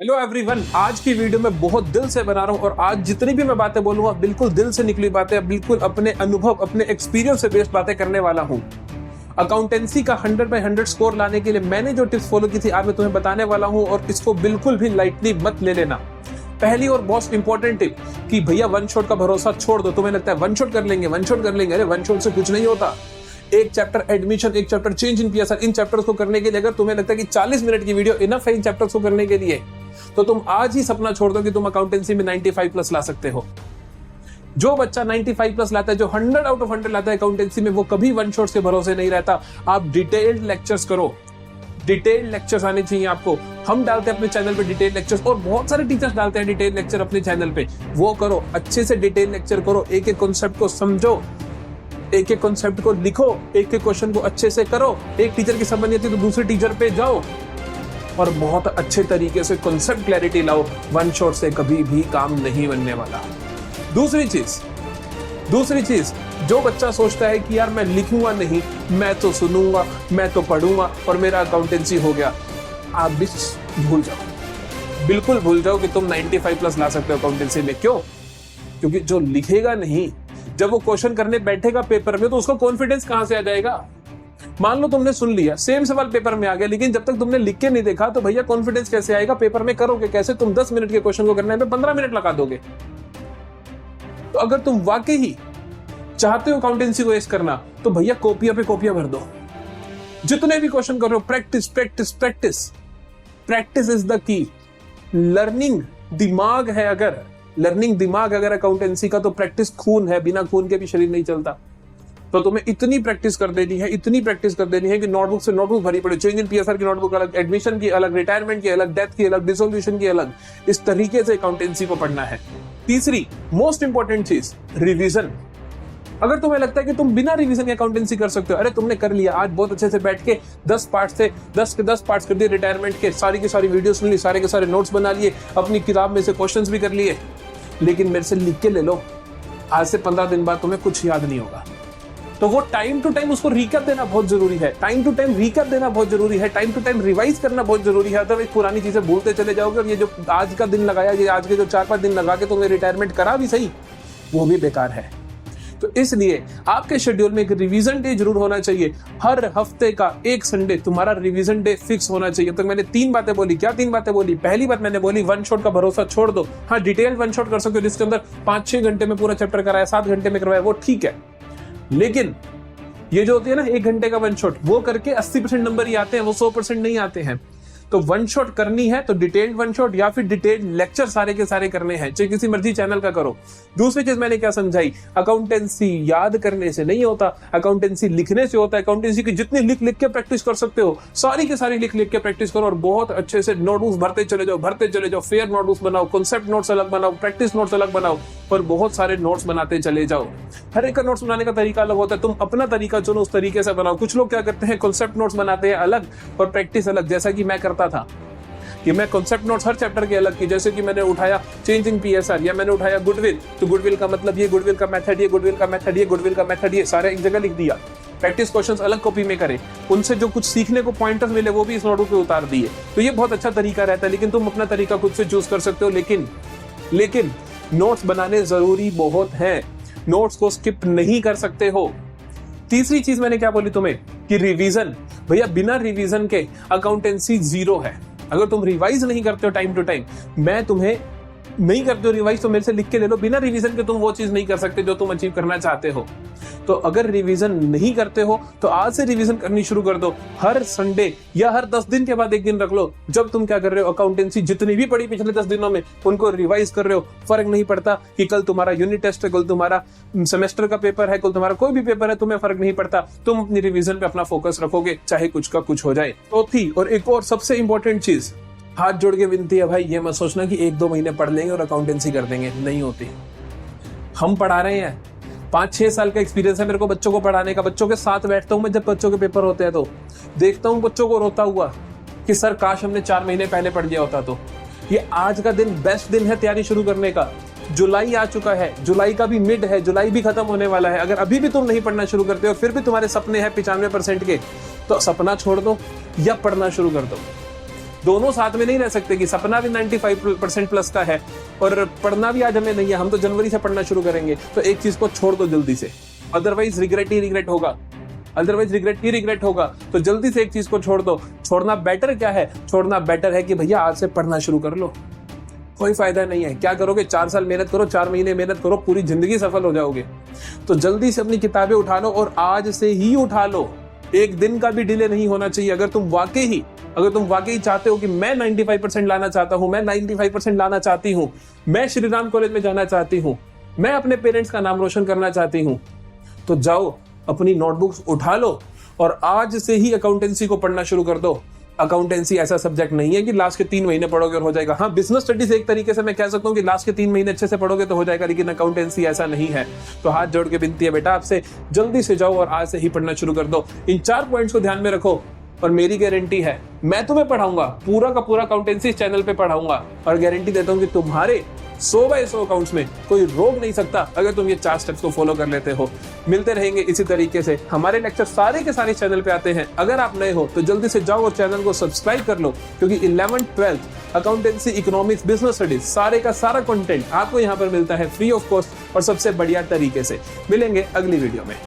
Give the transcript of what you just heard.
Hello everyone, आज की video में बहुत दिल से बना रहा हूँ और आज जितनी भी मैं बातें बोलूंगा बिल्कुल दिल से निकली बातें, बिल्कुल अपने अनुभव, अपने एक्सपीरियंस से बेस्ड बातें करने वाला हूँ। अकाउंटेंसी का 100/100 स्कोर लाने के लिए मैंने जो टिप्स फॉलो की थी आज मैं तुम्हें बताने वाला हूँ और इसको बिल्कुल भी लाइटली मत ले लेना। पहली और मोस्ट इंपॉर्टेंट टिप कि भैया वन शॉट का भरोसा छोड़ दो। तुम्हें लगता है वन शॉट कर लेंगे, अरे वन शॉट से कुछ नहीं होता। एक चैप्टर एडमिशन, एक chapter change in PSR, in chapters को करने के लिए अगर तुम्हें लगता है कि 40 मिनट की वीडियो इनफ है इन चैप्टर्स को करने के लिए, तो तुम आज ही सपना छोड़ दो कि तुम अकाउंटेंसी में 95+ ला सकते हो। जो बच्चा 95+ लाता है, जो 100 आउट ऑफ 100 लाता है अकाउंटेंसी में, वो कभी वन शॉट से भरोसे नहीं रहता। आप डिटेल्ड लेक्चर्स करो, डिटेल्ड लेक्चर्स आने चाहिए आपको। हम डालते हैं अपने चैनल पे डिटेल लेक्चर्स और बहुत सारे टीचर्स डालते हैं डिटेल लेक्चर अपने चैनल पे। वो करो, अच्छे से डिटेल लेक्चर करो, एक एक कॉन्सेप्ट को समझो, एक एक कॉन्सेप्ट को लिखो, एक एक क्वेश्चन को अच्छे से करो। एक टीचर की समझ नहीं आती तो दूसरे टीचर पे जाओ और बहुत अच्छे तरीके से कॉन्सेप्ट क्लैरिटी लाओ। वन शॉट से कभी भी काम नहीं बनने वाला। दूसरी चीज, जो बच्चा सोचता है कि यार मैं लिखूंगा नहीं, मैं तो सुनूंगा, मैं तो पढ़ूंगा और मेरा अकाउंटेंसी हो गया, आप भी भूल जाओ, बिल्कुल भूल जाओ कि तुम 95+ ला सकते हो अकाउंटेंसी में। क्यों? क्योंकि जो लिखेगा नहीं, जब वो क्वेश्चन करने बैठेगा पेपर में, तो उसको कॉन्फिडेंस कहां से आ जाएगा? मान लो तुमने सुन लिया, सेम सवाल पेपर में आ गया, लेकिन जब तक तुमने लिख के नहीं देखा तो भैया कॉन्फिडेंस कैसे आएगा? पेपर में करोगे कैसे? तुम 10 मिनट के क्वेश्चन को करने में 15 मिनट लगा दोगे। तो अगर तुम वाकई ही चाहते हो अकाउंटेंसी को एस करना, तो भैया कॉपियां पे कॉपियां भर दो। जितने भी क्वेश्चन कर रहे हो, practice practice practice, practice is the key. Learning दिमाग है, अगर अकाउंटेंसी का, तो प्रैक्टिस खून है। बिना खून के भी शरीर नहीं चलता। तो तुम्हें इतनी प्रैक्टिस कर देनी है कि नोटबुक से नोटबुक भरी पड़े। चेंज इन पीएसआर की नोटबुक अलग, एडमिशन की अलग, रिटायरमेंट की अलग, डेथ की अलग, डिसोल्यूशन की अलग। इस तरीके से अकाउंटेंसी को पढ़ना है। तीसरी मोस्ट इंपॉर्टेंट चीज, रिवीजन। अगर तुम्हें लगता है कि तुम बिना रिवीजन के अकाउंटेंसी कर सकते हो, अरे तुमने कर लिया आज बहुत अच्छे से बैठ के 10 पार्ट से 10 के 10 पार्ट्स कर दिए रिटायरमेंट के, सारी की सारी वीडियो सुन ली, सारे के सारे नोट्स बना लिए, अपनी किताब में से क्वेश्चंस भी कर लिए, लेकिन मेरे से लिख के ले लो, आज से 15 दिन बाद तुम्हें कुछ याद नहीं होगा। तो वो टाइम टू टाइम उसको रिकैप देना बहुत जरूरी है, टाइम टू टाइम रिवाइज करना बहुत जरूरी है। अदरवाइज पुरानी चीजें भूलते चले जाओगे और ये जो आज का दिन लगाया, ये आज के जो 4-5 दिन लगा के तुमने रिटायरमेंट करा भी सही, वो भी बेकार है। तो इसलिए आपके शेड्यूल में एक रिवीजन डे जरूर होना चाहिए। हर हफ्ते का एक संडे तुम्हारा रिवीजन डे फिक्स होना चाहिए। तो मैंने 3 बातें बोली। क्या 3 बातें बोली? पहली बात मैंने बोली, वन शॉट का भरोसा छोड़ दो। हाँ, डिटेल वन शॉट कर सकते हो जिसके अंदर 5-6 घंटे में पूरा चैप्टर कराया, 7 घंटे में करवाया, वो ठीक है। लेकिन ये जो होती है ना 1 घंटे का वन शॉट, वो करके 80% नंबर ही आते हैं, वो 100% नहीं आते हैं। तो वन शॉट करनी है तो डिटेल्ड वन शॉट या फिर डिटेल्ड लेक्चर सारे के सारे करने हैं, चाहे किसी मर्जी चैनल का करो। दूसरी चीज मैंने क्या समझाई, अकाउंटेंसी याद करने से नहीं होता, अकाउंटेंसी लिखने से होता है। अकाउंटेंसी की जितनी लिख के प्रैक्टिस कर सकते हो, सारी की सारी लिख के प्रैक्टिस करो और बहुत अच्छे से नोटबुक्स भरते चले जाओ। फेयर नोटबुक्स बनाओ, कॉन्सेप्ट नोट्स अलग बनाओ, प्रैक्टिस नोट्स अलग बनाओ और बहुत सारे नोट्स बनाते चले जाओ। हर एक का नोट्स बनाने का तरीका अलग होता है, तुम अपना तरीका चुनो, उस तरीके से बनाओ। कुछ लोग क्या करते हैं, कॉन्सेप्ट नोट्स बनाते हैं अलग और प्रैक्टिस अलग, जैसा कि मैं करता था कि मैं कॉन्सेप्ट नोट्स हर चैप्टर के अलग की। जैसे कि मैंने उठाया चेंज इन पीएसआर या मैंने उठाया गुडविल, तो गुडविल का मतलब ये, गुडविल का मेथड ये, गुडविल का मेथड ये, गुडविल का मेथड ये, सारे एक जगह लिख दिया। प्रैक्टिस क्वेश्चंस अलग कॉपी में करे, उनसे जो कुछ सीखने को पॉइंटर्स मिले वो भी इस नोटबुक पे उतार दिए। तो ये बहुत अच्छा तरीका रहता है, लेकिन तुम अपना तरीका खुद से चूज कर सकते हो। लेकिन नोट्स बनाने जरूरी बहुत है, नोट्स को स्किप नहीं कर सकते हो। तीसरी चीज मैंने क्या बोली तुम्हें कि रिवीजन। भैया बिना रिवीजन के अकाउंटेंसी 0 है। अगर तुम रिवाइज नहीं करते हो टाइम टू टाइम, मैं तुम्हें नहीं करते हो रिवाइज, तो मेरे से लिख के ले लो। बिना रिवीजन के तुम वो चीज नहीं कर सकते जो तुम अचीव करना चाहते हो। तो अगर रिवीजन नहीं करते हो तो आज से रिवीजन करनी शुरू कर दो। हर संडे या हर 10 दिन के बाद एक दिन रख लो, जब तुम क्या कर रहे हो, अकाउंटेंसी जितनी भी पढ़ी पिछले 10 दिनों में उनको रिवाइज कर रहे हो। फर्क नहीं पड़ता कि कल तुम्हारा यूनिट टेस्ट है, कल तुम्हारा सेमेस्टर का पेपर है, कल तुम्हारा कोई भी पेपर है, तुम्हें फर्क नहीं पड़ता। तुम अपनी रिवीजन पे अपना फोकस रखोगे, चाहे कुछ का कुछ हो जाए। चौथी और एक और सबसे इंपॉर्टेंट चीज, हाथ जोड़ के विनती है भाई, ये मत सोचना कि 1-2 महीने पढ़ लेंगे और अकाउंटेंसी कर देंगे, नहीं होती। हम पढ़ा रहे हैं, 5-6 साल का एक्सपीरियंस है मेरे को बच्चों को पढ़ाने का। बच्चों के साथ बैठता हूं मैं, जब बच्चों के पेपर होते हैं तो देखता हूं बच्चों को रोता हुआ कि सर काश हमने 4 महीने पहले पढ़ लिया होता। तो ये आज का दिन बेस्ट दिन है तैयारी शुरू करने का। जुलाई आ चुका है, जुलाई का भी मिड है, जुलाई भी खत्म होने वाला है। अगर अभी भी तुम नहीं पढ़ना शुरू करते हो, फिर भी तुम्हारे सपने हैं 95% के, तो सपना छोड़ दो या पढ़ना शुरू कर दो। दोनों साथ में नहीं रह सकते कि सपना भी 95% प्लस का है और पढ़ना भी आज हमें नहीं है, हम तो जनवरी से पढ़ना शुरू करेंगे। तो एक चीज को छोड़ दो जल्दी से, अदरवाइज रिग्रेट ही रिग्रेट होगा। तो जल्दी से एक चीज को छोड़ दो। छोड़ना बेटर क्या है? छोड़ना बेटर है कि भैया आज से पढ़ना शुरू कर लो। कोई फायदा नहीं है। क्या करोगे? 4 साल मेहनत करो, 4 महीने मेहनत करो, पूरी जिंदगी सफल हो जाओगे। तो जल्दी से अपनी किताबें उठा लो और आज से ही उठा लो। एक दिन का भी डिले नहीं होना चाहिए। अगर तुम वाकई चाहते हो कि मैं 95% लाना चाहता हूं, मैं 95% लाना चाहती हूं, मैं श्री राम कॉलेज में जाना चाहती हूं, मैं अपने पेरेंट्स का नाम रोशन करना चाहती हूं, तो जाओ अपनी नोटबुक्स उठा लो और आज से ही अकाउंटेंसी को पढ़ना शुरू कर दो। अकाउंटेंसी ऐसा सब्जेक्ट नहीं है कि लास्ट के 3 महीने पढ़ोगे और हो जाएगा। हाँ, बिजनेस स्टडीज एक तरीके से मैं कह सकता हूँ कि लास्ट के 3 महीने अच्छे से पढ़ोगे तो हो जाएगा, लेकिन अकाउंटेंसी ऐसा नहीं है। तो हाथ जोड़ के विनती है बेटा आपसे, जल्दी से जाओ और आज से ही पढ़ना शुरू कर दो। इन 4 पॉइंट्स को ध्यान में रखो और मेरी गारंटी है मैं तुम्हें पढ़ाऊंगा, पूरा का पूरा अकाउंटेंसी चैनल पे पढ़ाऊंगा और गारंटी देता हूं कि तुम्हारे 100/100 अकाउंट्स में कोई रोक नहीं सकता अगर तुम ये 4 स्टेप्स को फॉलो कर लेते हो। मिलते रहेंगे इसी तरीके से। हमारे लेक्चर सारे के सारे चैनल पे आते हैं। अगर आप नए हो तो जल्दी से जाओ और चैनल को सब्सक्राइब कर लो, क्योंकि 11th 12th accountancy, economics, business studies सारे का सारा कंटेंट आपको यहाँ पर मिलता है फ्री ऑफ कॉस्ट और सबसे बढ़िया तरीके से। मिलेंगे अगली वीडियो में।